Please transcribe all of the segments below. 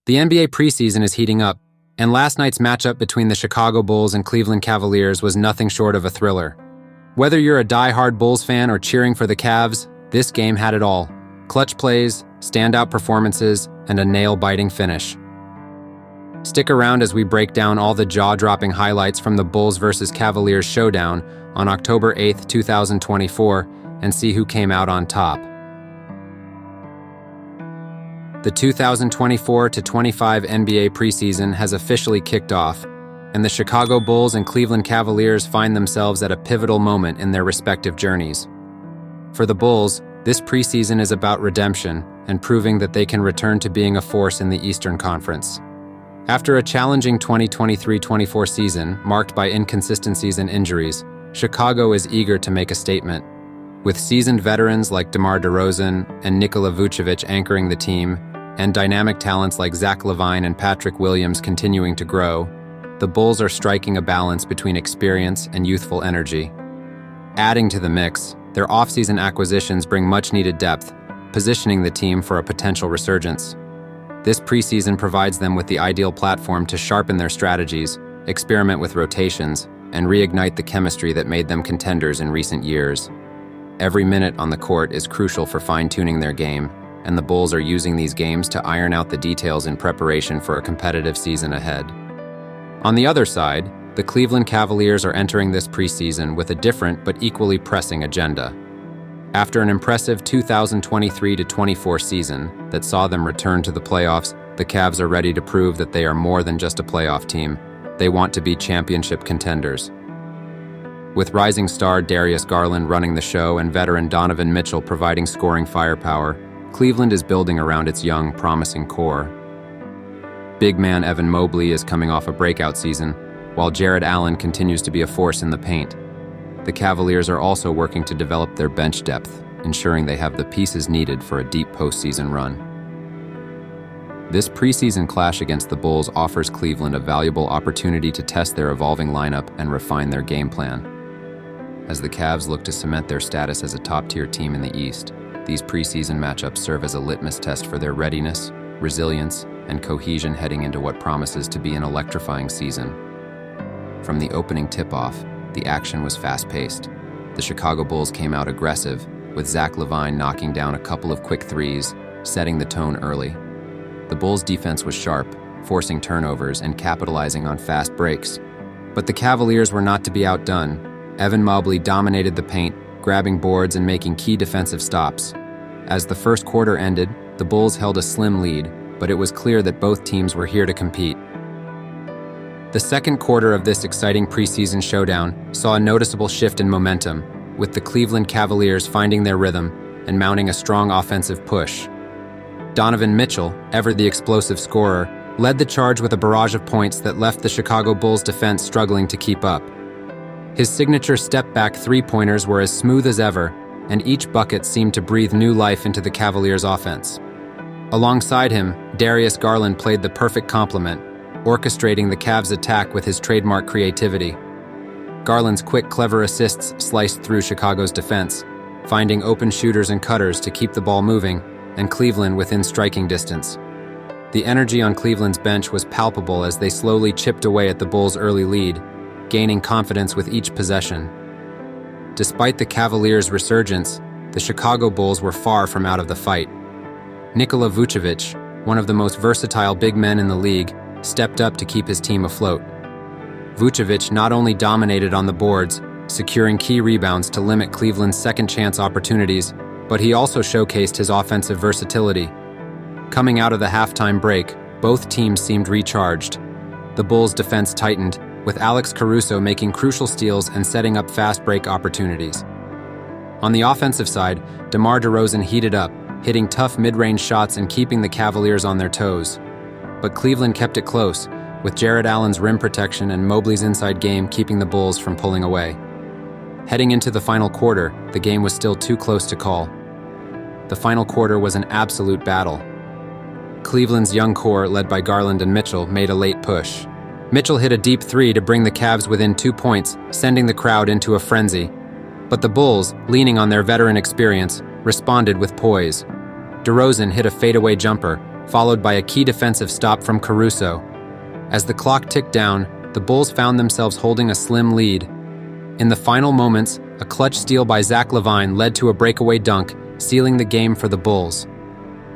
The NBA preseason is heating up, and last night's matchup between the Chicago Bulls and Cleveland Cavaliers was nothing short of a thriller. Whether you're a die-hard Bulls fan or cheering for the Cavs, this game had it all. Clutch plays, standout performances, and a nail-biting finish. Stick around as we break down all the jaw-dropping highlights from the Bulls vs. Cavaliers showdown on October 8, 2024, and see who came out on top. The 2024-25 NBA preseason has officially kicked off, and the Chicago Bulls and Cleveland Cavaliers find themselves at a pivotal moment in their respective journeys. For the Bulls, this preseason is about redemption and proving that they can return to being a force in the Eastern Conference. After a challenging 2023-24 season marked by inconsistencies and injuries, Chicago is eager to make a statement. With seasoned veterans like DeMar DeRozan and Nikola Vucevic anchoring the team, and dynamic talents like Zach LaVine and Patrick Williams continuing to grow, the Bulls are striking a balance between experience and youthful energy. Adding to the mix, their offseason acquisitions bring much-needed depth, positioning the team for a potential resurgence. This preseason provides them with the ideal platform to sharpen their strategies, experiment with rotations, and reignite the chemistry that made them contenders in recent years. Every minute on the court is crucial for fine-tuning their game, and the Bulls are using these games to iron out the details in preparation for a competitive season ahead. On the other side, the Cleveland Cavaliers are entering this preseason with a different but equally pressing agenda. After an impressive 2023-24 season that saw them return to the playoffs, the Cavs are ready to prove that they are more than just a playoff team. They want to be championship contenders. With rising star Darius Garland running the show and veteran Donovan Mitchell providing scoring firepower, Cleveland is building around its young, promising core. Big man Evan Mobley is coming off a breakout season, while Jared Allen continues to be a force in the paint. The Cavaliers are also working to develop their bench depth, ensuring they have the pieces needed for a deep postseason run. This preseason clash against the Bulls offers Cleveland a valuable opportunity to test their evolving lineup and refine their game plan. As the Cavs look to cement their status as a top-tier team in the East, these preseason matchups serve as a litmus test for their readiness, resilience, and cohesion heading into what promises to be an electrifying season. From the opening tip-off, the action was fast-paced. The Chicago Bulls came out aggressive, with Zach LaVine knocking down a couple of quick threes, setting the tone early. The Bulls' defense was sharp, forcing turnovers and capitalizing on fast breaks. But the Cavaliers were not to be outdone. Evan Mobley dominated the paint, grabbing boards and making key defensive stops. As the first quarter ended, the Bulls held a slim lead, but it was clear that both teams were here to compete. The second quarter of this exciting preseason showdown saw a noticeable shift in momentum, with the Cleveland Cavaliers finding their rhythm and mounting a strong offensive push. Donovan Mitchell, ever the explosive scorer, led the charge with a barrage of points that left the Chicago Bulls defense struggling to keep up. His signature step-back three-pointers were as smooth as ever, and each bucket seemed to breathe new life into the Cavaliers' offense. Alongside him, Darius Garland played the perfect complement, orchestrating the Cavs' attack with his trademark creativity. Garland's quick, clever assists sliced through Chicago's defense, finding open shooters and cutters to keep the ball moving, and Cleveland within striking distance. The energy on Cleveland's bench was palpable as they slowly chipped away at the Bulls' early lead, gaining confidence with each possession. Despite the Cavaliers' resurgence, the Chicago Bulls were far from out of the fight. Nikola Vucevic, one of the most versatile big men in the league, stepped up to keep his team afloat. Vucevic not only dominated on the boards, securing key rebounds to limit Cleveland's second-chance opportunities, but he also showcased his offensive versatility. Coming out of the halftime break, both teams seemed recharged. The Bulls' defense tightened, with Alex Caruso making crucial steals and setting up fast break opportunities. On the offensive side, DeMar DeRozan heated up, hitting tough mid-range shots and keeping the Cavaliers on their toes. But Cleveland kept it close, with Jared Allen's rim protection and Mobley's inside game keeping the Bulls from pulling away. Heading into the final quarter, the game was still too close to call. The final quarter was an absolute battle. Cleveland's young core, led by Garland and Mitchell, made a late push. Mitchell hit a deep three to bring the Cavs within 2 points, sending the crowd into a frenzy. But the Bulls, leaning on their veteran experience, responded with poise. DeRozan hit a fadeaway jumper, followed by a key defensive stop from Caruso. As the clock ticked down, the Bulls found themselves holding a slim lead. In the final moments, a clutch steal by Zach LaVine led to a breakaway dunk, sealing the game for the Bulls.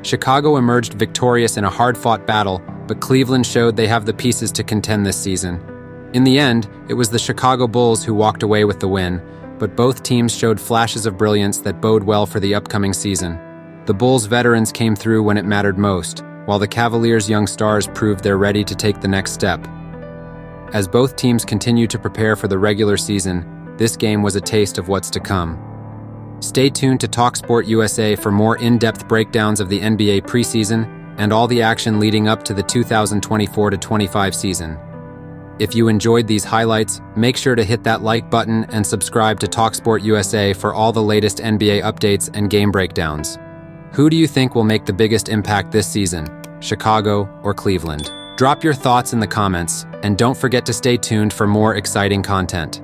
Chicago emerged victorious in a hard-fought battle, but Cleveland showed they have the pieces to contend this season. In the end, it was the Chicago Bulls who walked away with the win, but both teams showed flashes of brilliance that bode well for the upcoming season. The Bulls' veterans came through when it mattered most, while the Cavaliers' young stars proved they're ready to take the next step. As both teams continue to prepare for the regular season, this game was a taste of what's to come. Stay tuned to TalkSport USA for more in-depth breakdowns of the NBA preseason and all the action leading up to the 2024-25 season. If you enjoyed these highlights, make sure to hit that like button and subscribe to TalkSport USA for all the latest NBA updates and game breakdowns. Who do you think will make the biggest impact this season, Chicago or Cleveland? Drop your thoughts in the comments, and don't forget to stay tuned for more exciting content.